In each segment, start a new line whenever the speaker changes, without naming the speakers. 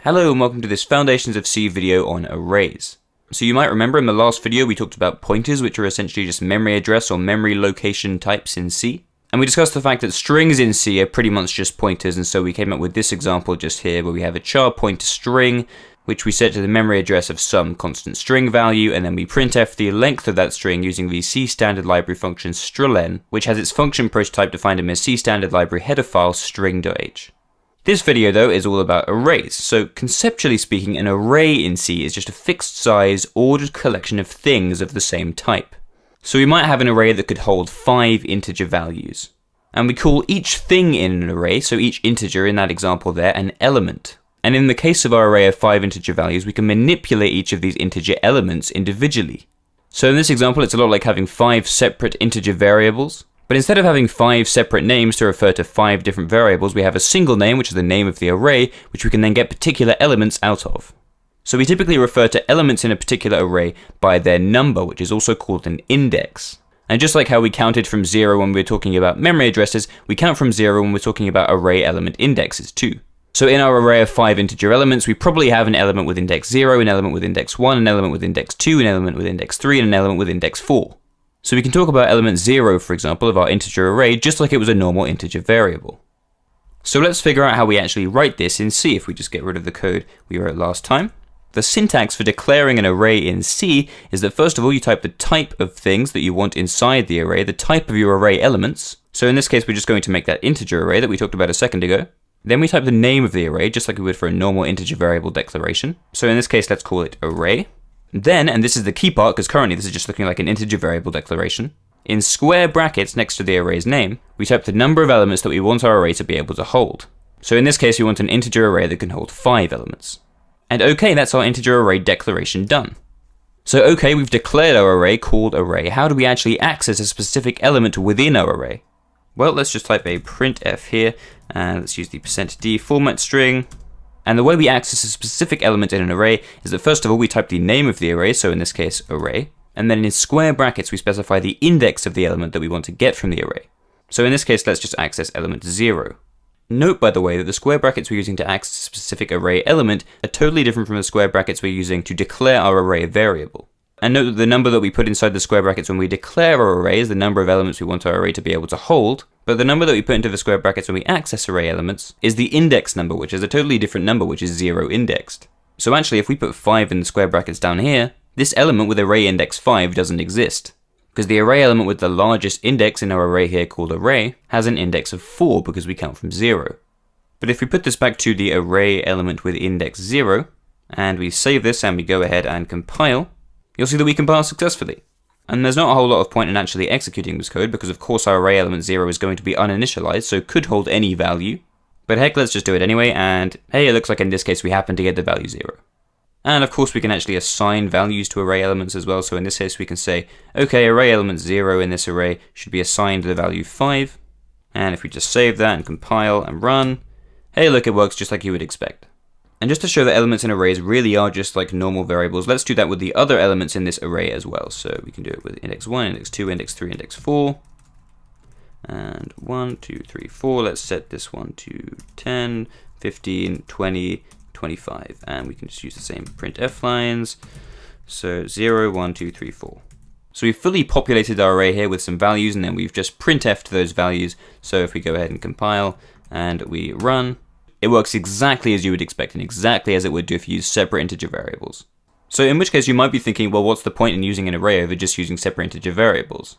Hello and welcome to this Foundations of C video on arrays. So you might remember in the last video we talked about pointers, which are essentially just memory address or memory location types in C. And we discussed the fact that strings in C are pretty much just pointers, and so we came up with this example just here where we have a char pointer string, which we set to the memory address of some constant string value, and then we printf the length of that string using the C standard library function strlen, which has its function prototype defined in the C standard library header file string.h. This video though is all about arrays, so conceptually speaking an array in C is just a fixed size ordered collection of things of the same type. So we might have an array that could hold 5 integer values, and we call each thing in an array, so each integer in that example there, an element. And in the case of our array of 5 integer values, we can manipulate each of these integer elements individually. So in this example it's a lot like having 5 separate integer variables. But instead of having 5 separate names to refer to 5 different variables, we have a single name, which is the name of the array, which we can then get particular elements out of. So we typically refer to elements in a particular array by their number, which is also called an index. And just like how we counted from 0 when we were talking about memory addresses, we count from 0 when we're talking about array element indexes too. So in our array of 5 integer elements, we probably have an element with index 0, an element with index 1, an element with index 2, an element with index 3, and an element with index 4. So we can talk about element 0, for example, of our integer array, just like it was a normal integer variable. So let's figure out how we actually write this in C if we just get rid of the code we wrote last time. The syntax for declaring an array in C is that first of all you type the type of things that you want inside the array, the type of your array elements. So in this case we're just going to make that integer array that we talked about a second ago. Then we type the name of the array, just like we would for a normal integer variable declaration. So in this case let's call it array. Then, and this is the key part because currently this is just looking like an integer variable declaration, in square brackets next to the array's name, we type the number of elements that we want our array to be able to hold. So in this case we want an integer array that can hold 5 elements. And okay, that's our integer array declaration done. So okay, we've declared our array called array. How do we actually access a specific element within our array? Well, let's just type a printf here, and let's use the %d format string. And the way we access a specific element in an array is that first of all we type the name of the array, so in this case array, and then in square brackets we specify the index of the element that we want to get from the array. So in this case let's just access element 0. Note by the way that the square brackets we're using to access a specific array element are totally different from the square brackets we're using to declare our array variable. And note that the number that we put inside the square brackets when we declare our array is the number of elements we want our array to be able to hold, but the number that we put into the square brackets when we access array elements is the index number, which is a totally different number, which is 0 indexed. So actually if we put 5 in the square brackets down here, this element with array index 5 doesn't exist, because the array element with the largest index in our array here called array has an index of 4 because we count from 0. But if we put this back to the array element with index 0, and we save this and we go ahead and compile, you'll see that we compile successfully. And there's not a whole lot of point in actually executing this code because of course our array element 0 is going to be uninitialized, so could hold any value. But heck, let's just do it anyway, and hey, it looks like in this case we happen to get the value 0. And of course we can actually assign values to array elements as well, so in this case we can say, okay, array element 0 in this array should be assigned the value 5. And if we just save that and compile and run, hey look, it works just like you would expect. And just to show that elements in arrays really are just like normal variables, let's do that with the other elements in this array as well. So we can do it with index 1, index 2, index 3, index 4. And 1, 2, 3, 4. Let's set this one to 10, 15, 20, 25. And we can just use the same printf lines. So 0, 1, 2, 3, 4. So we've fully populated our array here with some values, and then we've just printf'd those values. So if we go ahead and compile and we run, it works exactly as you would expect and exactly as it would do if you use separate integer variables. So in which case you might be thinking, well, what's the point in using an array over just using separate integer variables?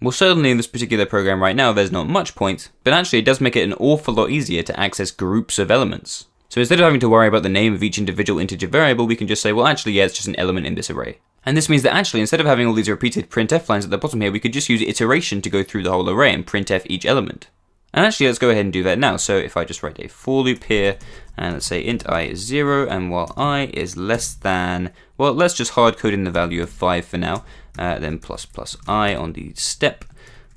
Well, certainly in this particular program right now, there's not much point, but actually it does make it an awful lot easier to access groups of elements. So instead of having to worry about the name of each individual integer variable, we can just say, well, actually, yeah, it's just an element in this array. And this means that actually, instead of having all these repeated printf lines at the bottom here, we could just use iteration to go through the whole array and printf each element. And actually, let's go ahead and do that now. So if I just write a for loop here, and let's say int I is 0, and while I is less than, well, let's just hard code in the value of 5 for now, then plus I on the step,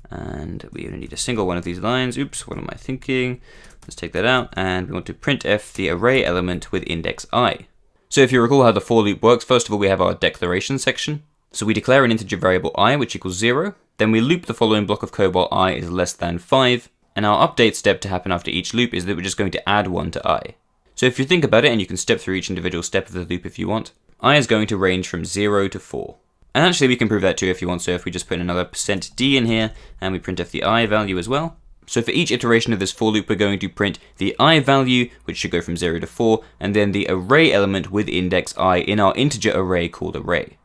and we only need a single one of these lines. Oops, what am I thinking? Let's take that out, and we want to printf the array element with index I. So if you recall how the for loop works, first of all, we have our declaration section. So we declare an integer variable I, which equals 0, then we loop the following block of code while I is less than 5, and our update step to happen after each loop is that we're just going to add 1 to I. So if you think about it, and you can step through each individual step of the loop if you want, I is going to range from 0 to 4. And actually we can prove that too if you want, so if we just put another %d in here, and we print f the I value as well. So for each iteration of this for loop, we're going to print the I value, which should go from 0 to 4, and then the array element with index I in our integer array called array.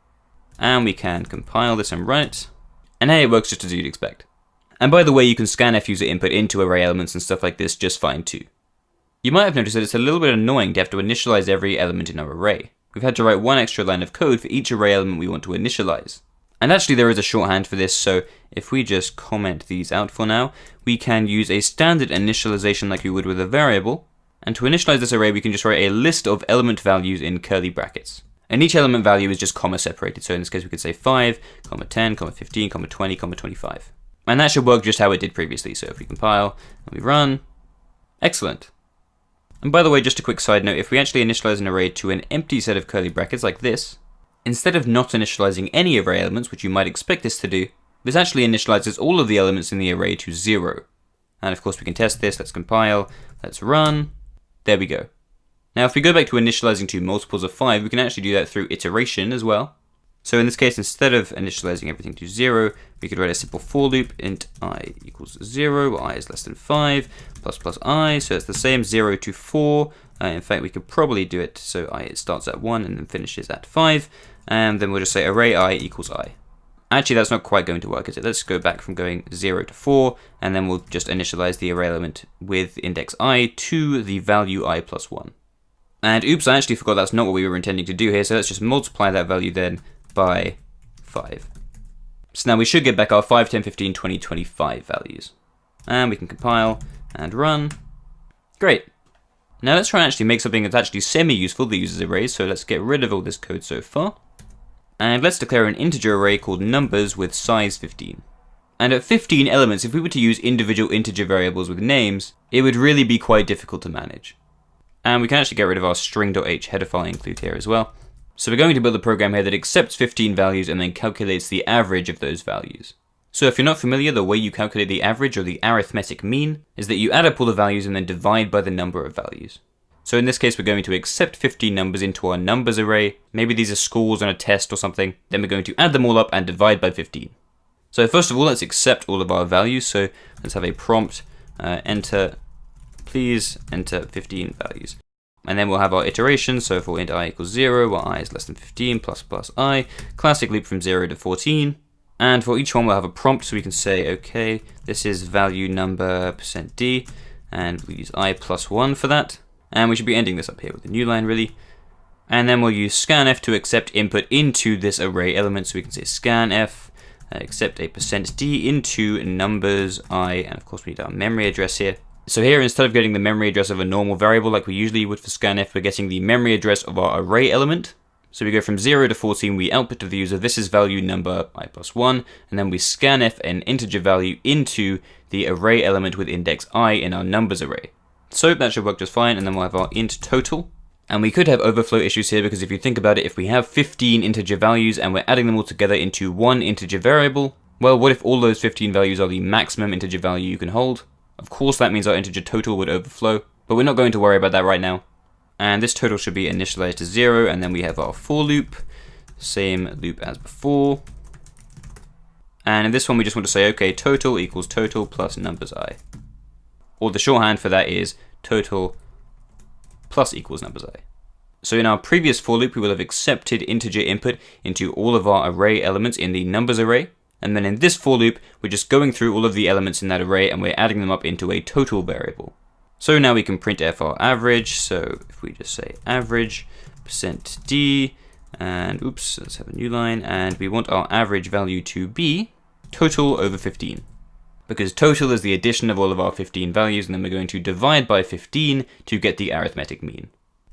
And we can compile this and run it. And hey, it works just as you'd expect. And by the way, you can scanf user input into array elements and stuff like this just fine too. You might have noticed that it's a little bit annoying to have to initialize every element in our array. We've had to write one extra line of code for each array element we want to initialize. And actually there is a shorthand for this, so if we just comment these out for now, we can use a standard initialization like we would with a variable. And to initialize this array, we can just write a list of element values in curly brackets. And each element value is just comma separated, so in this case we could say 5, 10, 15, 20, 25. And that should work just how it did previously, so if we compile and we run, excellent. And by the way, just a quick side note, if we actually initialize an array to an empty set of curly brackets like this, instead of not initializing any array elements, which you might expect this to do, this actually initializes all of the elements in the array to 0. And of course we can test this, let's compile, let's run, there we go. Now if we go back to initializing to multiples of 5, we can actually do that through iteration as well. So in this case, instead of initializing everything to 0, we could write a simple for loop, int I equals 0, where I is less than 5, plus I, so it's the same, 0 to 4. In fact, we could probably do it so I starts at 1 and then finishes at 5, and then we'll just say array I equals I. Actually, that's not quite going to work, is it? Let's go back from going 0 to 4, and then we'll just initialize the array element with index I to the value I plus 1. And oops, I actually forgot that's not what we were intending to do here, so let's just multiply that value then by 5. So now we should get back our 5, 10, 15, 20, 25 values. And we can compile and run. Great. Now let's try and actually make something that's actually semi-useful that uses arrays, so let's get rid of all this code so far. And let's declare an integer array called numbers with size 15. And at 15 elements, if we were to use individual integer variables with names, it would really be quite difficult to manage. And we can actually get rid of our string.h header file include here as well. So we're going to build a program here that accepts 15 values and then calculates the average of those values. So if you're not familiar, the way you calculate the average or the arithmetic mean is that you add up all the values and then divide by the number of values. So in this case, we're going to accept 15 numbers into our numbers array. Maybe these are scores on a test or something. Then we're going to add them all up and divide by 15. So first of all, let's accept all of our values. So let's have a prompt, please enter 15 values. And then we'll have our iteration, so for int I equals 0, where I is less than 15, plus I, classic loop from 0 to 14. And for each one we'll have a prompt, so we can say, okay, this is value number %d, and we'll use I plus 1 for that. And we should be ending this up here with a new line, really. And then we'll use scanf to accept input into this array element, so we can say scanf, accept a %d into numbers I, and of course we need our memory address here. So here, instead of getting the memory address of a normal variable like we usually would for scanf, we're getting the memory address of our array element. So we go from 0 to 14, we output to the user, this is value number I plus 1, and then we scanf an integer value into the array element with index I in our numbers array. So that should work just fine, and then we'll have our int total. And we could have overflow issues here, because if you think about it, if we have 15 integer values and we're adding them all together into one integer variable, well, what if all those 15 values are the maximum integer value you can hold? Of course, that means our integer total would overflow, but we're not going to worry about that right now. And this total should be initialized to 0, and then we have our for loop, same loop as before. And in this one, we just want to say, okay, total equals total plus numbers I. Or the shorthand for that is total plus equals numbers I. So in our previous for loop, we will have accepted integer input into all of our array elements in the numbers array. And then in this for loop, we're just going through all of the elements in that array and we're adding them up into a total variable. So now we can printf our average. So if we just say average %d, and oops, let's have a new line, and we want our average value to be total over 15. Because total is the addition of all of our 15 values, and then we're going to divide by 15 to get the arithmetic mean.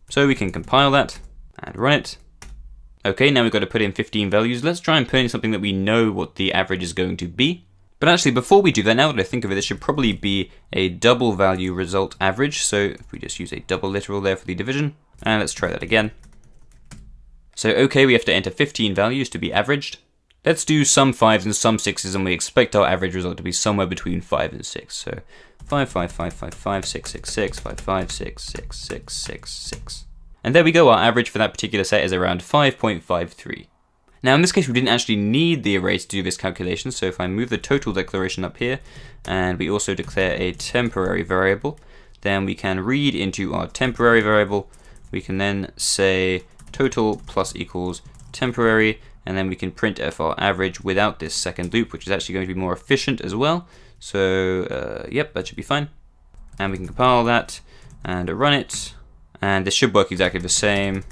So we can compile that and run it. Okay, now we've got to put in 15 values. Let's try and put in something that we know what the average is going to be. But actually, before we do that, now that I think of it, this should probably be a double value result average. So if we just use a double literal there for the division, and let's try that again. So okay, we have to enter 15 values to be averaged. Let's do some 5s and some 6s, and we expect our average result to be somewhere between 5 and 6. So 5, 5, 5, 5, 5, 6, 6, 6, 5, 5, 6, 6, 6, 6, 6. And there we go, our average for that particular set is around 5.53. Now in this case we didn't actually need the array to do this calculation, so if I move the total declaration up here, and we also declare a temporary variable, then we can read into our temporary variable. We can then say total plus equals temporary, and then we can printf our average without this second loop, which is actually going to be more efficient as well. So yep, that should be fine. And we can compile that and run it, and this should work exactly the same.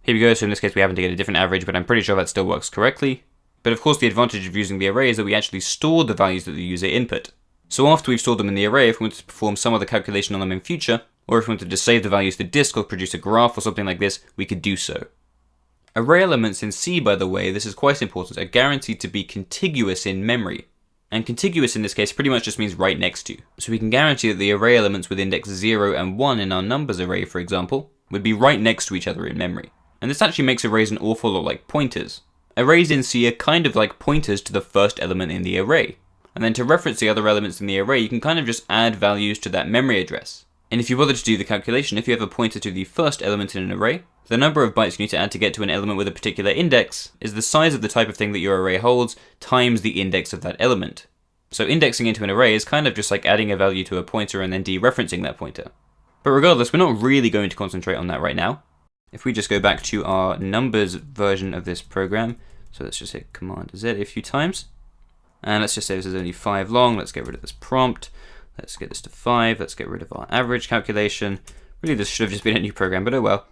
Here we go, so in this case we happen to get a different average, but I'm pretty sure that still works correctly. But of course the advantage of using the array is that we actually store the values that the user input. So after we've stored them in the array, if we want to perform some other calculation on them in future, or if we wanted to save the values to disk or produce a graph or something like this, we could do so. Array elements in C, by the way, this is quite important, are guaranteed to be contiguous in memory. And contiguous in this case pretty much just means right next to. So we can guarantee that the array elements with index 0 and 1 in our numbers array, for example, would be right next to each other in memory. And this actually makes arrays an awful lot like pointers. Arrays in C are kind of like pointers to the first element in the array. And then to reference the other elements in the array, you can kind of just add values to that memory address. And if you bother to do the calculation, if you have a pointer to the first element in an array, the number of bytes you need to add to get to an element with a particular index is the size of the type of thing that your array holds times the index of that element. So indexing into an array is kind of just like adding a value to a pointer and then dereferencing that pointer. But regardless, we're not really going to concentrate on that right now. If we just go back to our numbers version of this program, so let's just hit Command Z a few times. And let's just say this is only 5 long. Let's get rid of this prompt. Let's get this to 5. Let's get rid of our average calculation. Really, this should have just been a new program, but oh well.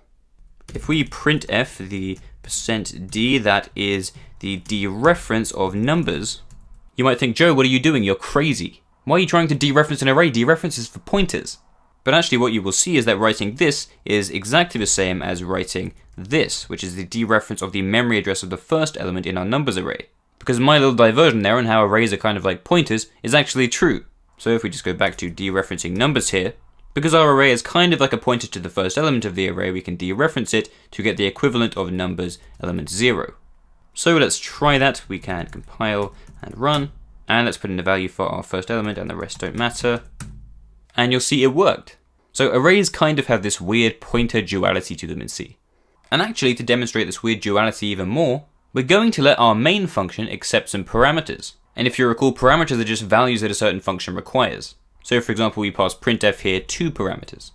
If we printf the %d, that is the dereference of numbers, you might think, Joe, what are you doing? You're crazy. Why are you trying to dereference an array? Dereference is for pointers. But actually what you will see is that writing this is exactly the same as writing this, which is the dereference of the memory address of the first element in our numbers array. Because my little diversion there on how arrays are kind of like pointers is actually true. So if we just go back to dereferencing numbers here, because our array is kind of like a pointer to the first element of the array, we can dereference it to get the equivalent of numbers element 0. So let's try that. We can compile and run, and let's put in the value for our first element, and the rest don't matter. And you'll see it worked. So arrays kind of have this weird pointer duality to them in C. And actually, to demonstrate this weird duality even more, we're going to let our main function accept some parameters. And if you recall, parameters are just values that a certain function requires. So for example, we pass printf here 2 parameters.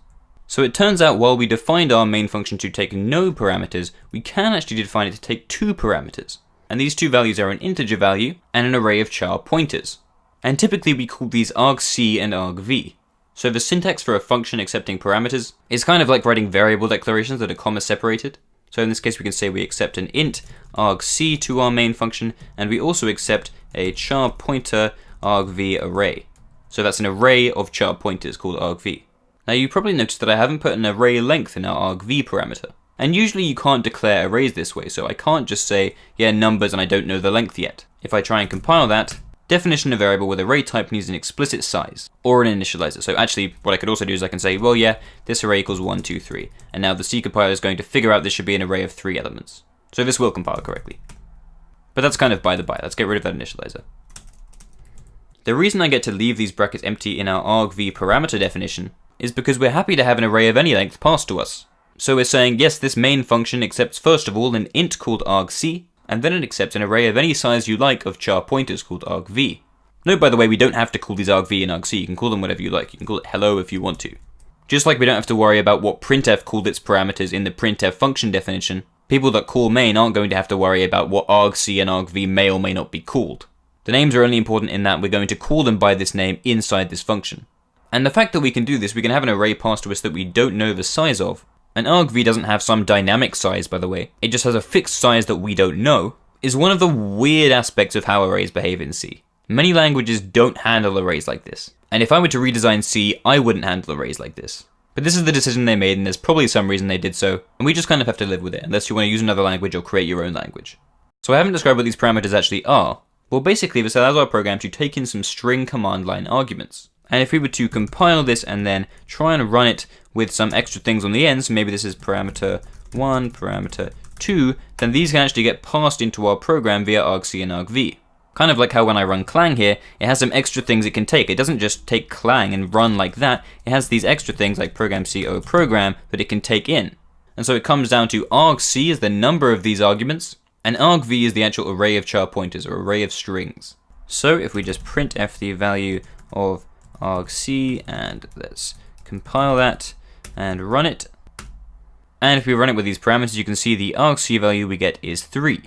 So it turns out while we defined our main function to take no parameters, we can actually define it to take 2 parameters. And these 2 values are an integer value and an array of char pointers. And typically we call these argc and argv. So the syntax for a function accepting parameters is kind of like writing variable declarations that are comma separated. So in this case we can say we accept an int argc to our main function, and we also accept a char pointer argv array. So that's an array of char pointers called argv. Now you probably noticed that I haven't put an array length in our argv parameter. And usually you can't declare arrays this way, so I can't just say, yeah, numbers and I don't know the length yet. If I try and compile that, definition of variable with array type needs an explicit size, or an initializer. So actually, what I could also do is I can say, well, yeah, this array equals 1, 2, 3. And now the C compiler is going to figure out this should be an array of 3 elements. So this will compile correctly. But that's kind of by the by. Let's get rid of that initializer. The reason I get to leave these brackets empty in our argv parameter definition is because we're happy to have an array of any length passed to us. So we're saying, yes, this main function accepts first of all an int called argc, and then it accepts an array of any size you like of char pointers called argv. Note, by the way, we don't have to call these argv and argc. You can call them whatever you like. You can call it hello if you want to. Just like we don't have to worry about what printf called its parameters in the printf function definition, people that call main aren't going to have to worry about what argc and argv may or may not be called. The names are only important in that we're going to call them by this name inside this function. And the fact that we can do this, we can have an array passed to us that we don't know the size of. And argv doesn't have some dynamic size, by the way. It just has a fixed size that we don't know, is one of the weird aspects of how arrays behave in C. Many languages don't handle arrays like this. And if I were to redesign C, I wouldn't handle arrays like this. But this is the decision they made, and there's probably some reason they did so, and we just kind of have to live with it, unless you want to use another language or create your own language. So I haven't described what these parameters actually are. Well, basically this allows our program to take in some string command line arguments. And if we were to compile this and then try and run it with some extra things on the end, so maybe this is parameter 1, parameter 2, then these can actually get passed into our program via argc and argv. Kind of like how when I run clang here, it has some extra things it can take. It doesn't just take clang and run like that. It has these extra things like program c o program that it can take in. And so it comes down to argc is the number of these arguments, and argv is the actual array of char pointers or array of strings. So if we just printf the value of argc, and let's compile that and run it. And if we run it with these parameters, you can see the argc value we get is 3.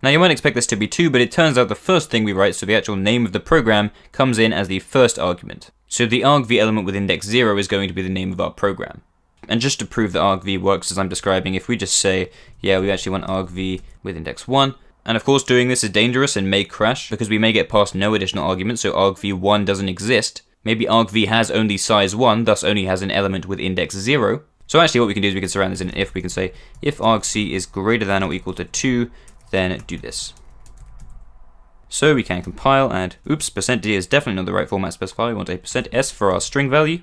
Now you might expect this to be 2, but it turns out the first thing we write, so the actual name of the program, comes in as the first argument. So the argv element with index 0 is going to be the name of our program. And just to prove that argv works as I'm describing, if we just say, yeah, we actually want argv with index 1, and of course doing this is dangerous and may crash, because we may get past no additional arguments, so argv1 doesn't exist. Maybe argv has only size 1, thus only has an element with index 0. So actually what we can do is we can surround this in an if. We can say, if argc is greater than or equal to 2, then do this. So we can compile and, oops, %d is definitely not the right format specifier. We want a %s for our string value.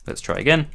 Let's try again.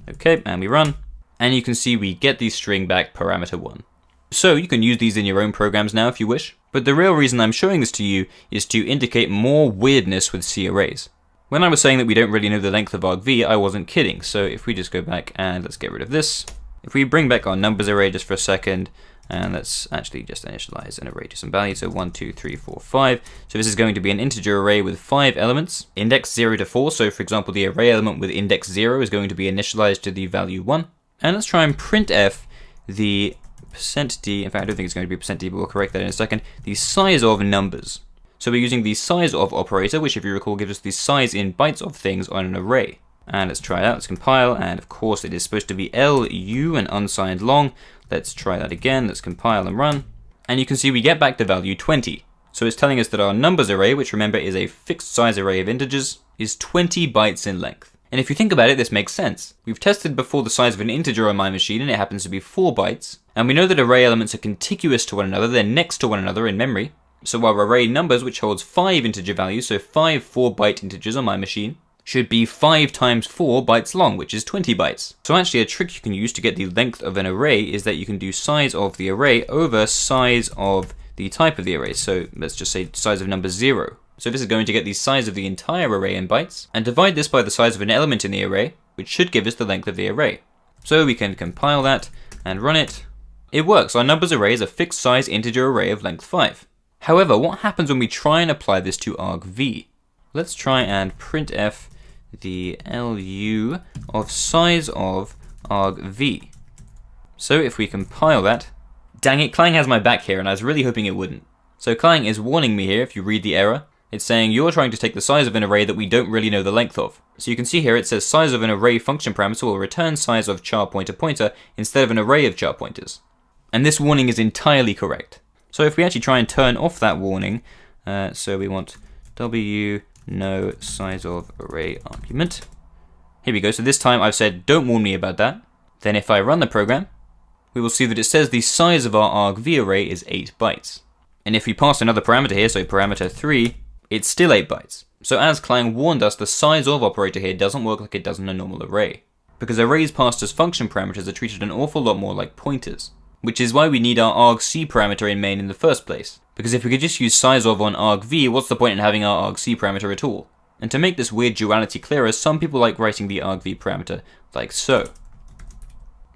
Okay, and we run. And you can see we get the string back parameter 1. So you can use these in your own programs now if you wish. But the real reason I'm showing this to you is to indicate more weirdness with C arrays. When I was saying that we don't really know the length of argv, I wasn't kidding. So if we just go back and let's get rid of this. If we bring back our numbers array just for a second, and let's actually just initialize an array to some value, so 1, 2, 3, 4, 5. So this is going to be an integer array with 5 elements, index 0 to 4, so for example the array element with index 0 is going to be initialized to the value 1. And let's try and printf the %d, in fact I don't think it's going to be %d, but we'll correct that in a second, the size of numbers. So we're using the Sizeof operator, which if you recall gives us the size in bytes of things on an array. And let's try it out, let's compile, and of course it is supposed to be LU and unsigned long. Let's try that again, let's compile and run. And you can see we get back the value 20. So it's telling us that our numbers array, which remember is a fixed size array of integers, is 20 bytes in length. And if you think about it, this makes sense. We've tested before the size of an integer on my machine and it happens to be 4 bytes. And we know that array elements are contiguous to one another, they're next to one another in memory. So our array numbers, which holds 5 integer values, so 5 4-byte integers on my machine, should be 5 times 4 bytes long, which is 20 bytes. So actually a trick you can use to get the length of an array is that you can do size of the array over size of the type of the array. So let's just say size of number 0. So this is going to get the size of the entire array in bytes, and divide this by the size of an element in the array, which should give us the length of the array. So we can compile that and run it. It works, our numbers array is a fixed size integer array of length 5. However, what happens when we try and apply this to argv? Let's try and printf the LU of size of argv. So if we compile that, dang it, Clang has my back here and I was really hoping it wouldn't. So Clang is warning me here if you read the error. It's saying you're trying to take the size of an array that we don't really know the length of. So you can see here it says size of an array function parameter will return size of char pointer pointer instead of an array of char pointers. And this warning is entirely correct. So if we actually try and turn off that warning, so we want W no size of array argument. Here we go, so this time I've said don't warn me about that. Then if I run the program, we will see that it says the size of our argv array is 8 bytes. And if we pass another parameter here, so parameter 3, it's still 8 bytes. So as Clang warned us, the Sizeof operator here doesn't work like it does in a normal array. Because arrays passed as function parameters are treated an awful lot more like pointers. Which is why we need our argc parameter in main in the first place. Because if we could just use Sizeof on argv, what's the point in having our argc parameter at all? And to make this weird duality clearer, some people like writing the argv parameter like so.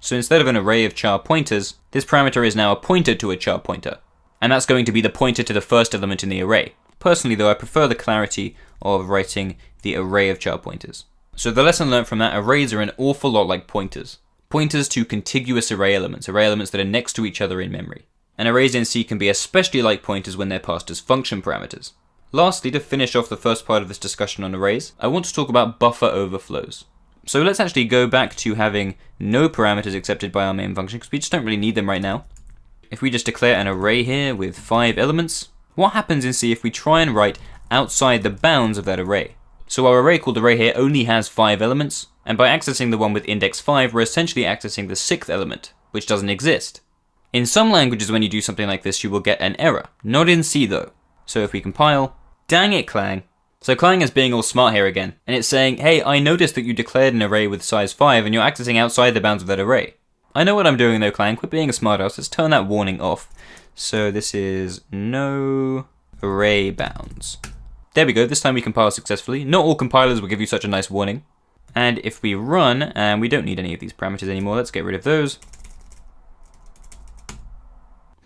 So instead of an array of char pointers, this parameter is now a pointer to a char pointer. And that's going to be the pointer to the first element in the array. Personally though, I prefer the clarity of writing the array of char pointers. So the lesson learned from that, arrays are an awful lot like pointers. Pointers to contiguous array elements that are next to each other in memory. And arrays in C can be especially like pointers when they're passed as function parameters. Lastly, to finish off the first part of this discussion on arrays, I want to talk about buffer overflows. So let's actually go back to having no parameters accepted by our main function, because we just don't really need them right now. If we just declare an array here with 5 elements, what happens in C if we try and write outside the bounds of that array? So our array called array here only has 5 elements, and by accessing the one with index 5, we're essentially accessing the 6th element, which doesn't exist. In some languages when you do something like this, you will get an error. Not in C though. So if we compile, dang it Clang. So Clang is being all smart here again, and it's saying, hey, I noticed that you declared an array with size 5 and you're accessing outside the bounds of that array. I know what I'm doing though, Clang. Quit being a smartass. Let's turn that warning off. So this is no array bounds. There we go. This time we compile successfully. Not all compilers will give you such a nice warning. And if we run, and we don't need any of these parameters anymore, let's get rid of those.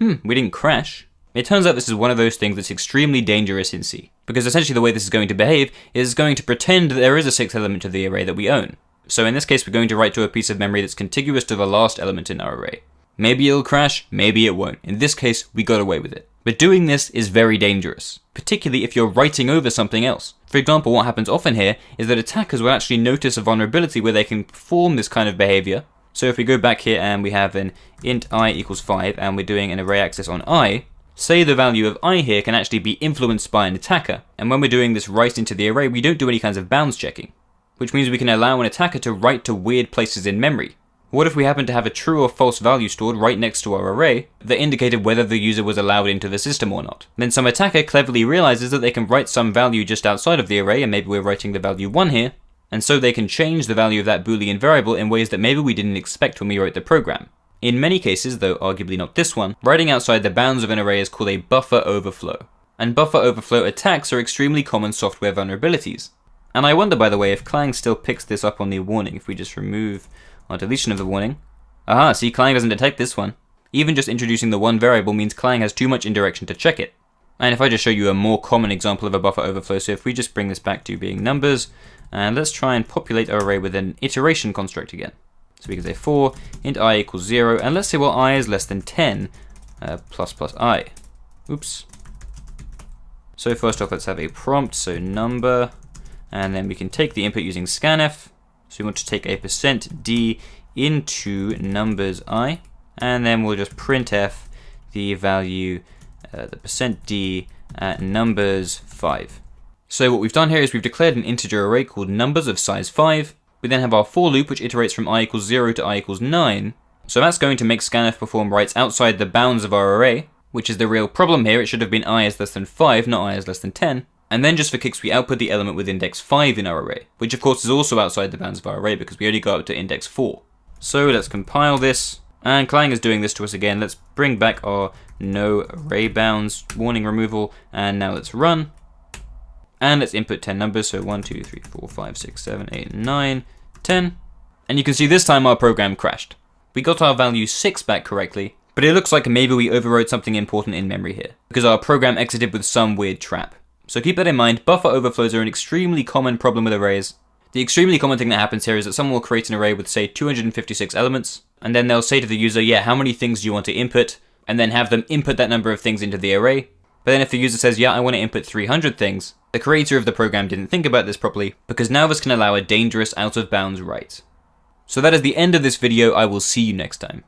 We didn't crash. It turns out this is one of those things that's extremely dangerous in C, because essentially the way this is going to behave is going to pretend that there is a sixth element to the array that we own. So in this case, we're going to write to a piece of memory that's contiguous to the last element in our array. Maybe it'll crash, maybe it won't. In this case, we got away with it. But doing this is very dangerous, particularly if you're writing over something else. For example, what happens often here is that attackers will actually notice a vulnerability where they can perform this kind of behavior. So if we go back here and we have an int I equals 5 and we're doing an array access on I, say the value of I here can actually be influenced by an attacker. And when we're doing this write into the array, we don't do any kinds of bounds checking, which means we can allow an attacker to write to weird places in memory. What if we happen to have a true or false value stored right next to our array that indicated whether the user was allowed into the system or not? Then some attacker cleverly realizes that they can write some value just outside of the array, and maybe we're writing the value 1 here, and so they can change the value of that Boolean variable in ways that maybe we didn't expect when we wrote the program. In many cases, though arguably not this one, writing outside the bounds of an array is called a buffer overflow. And buffer overflow attacks are extremely common software vulnerabilities. And I wonder, by the way, if Clang still picks this up on the warning if we just remove our deletion of the warning. Aha, see, Clang doesn't detect this one. Even just introducing the one variable means Clang has too much indirection to check it. And if I just show you a more common example of a buffer overflow, so if we just bring this back to being numbers, and let's try and populate our array with an iteration construct again. So we can say for int I equals 0, and let's say well I is less than 10 plus I. Oops. So first off, let's have a prompt, so number, and then we can take the input using scanf. So we want to take a %d into numbers I, and then we'll just printf the value, the %d at numbers 5. So what we've done here is we've declared an integer array called numbers of size 5. We then have our for loop, which iterates from I equals 0 to I equals 9. So that's going to make scanf perform writes outside the bounds of our array, which is the real problem here. It should have been I is less than 5, not I is less than 10. And then just for kicks, we output the element with index 5 in our array, which of course is also outside the bounds of our array because we only got up to index 4. So let's compile this, and Clang is doing this to us again. Let's bring back our no array bounds warning removal, and now let's run. And let's input 10 numbers, so 1, 2, 3, 4, 5, 6, 7, 8, 9, 10. And you can see this time our program crashed. We got our value 6 back correctly, but it looks like maybe we overwrote something important in memory here, because our program exited with some weird trap. So keep that in mind. Buffer overflows are an extremely common problem with arrays. The extremely common thing that happens here is that someone will create an array with, say, 256 elements, and then they'll say to the user, yeah, how many things do you want to input? And then have them input that number of things into the array. But then if the user says, yeah, I want to input 300 things, the creator of the program didn't think about this properly, because now this can allow a dangerous out-of-bounds write. So that is the end of this video. I will see you next time.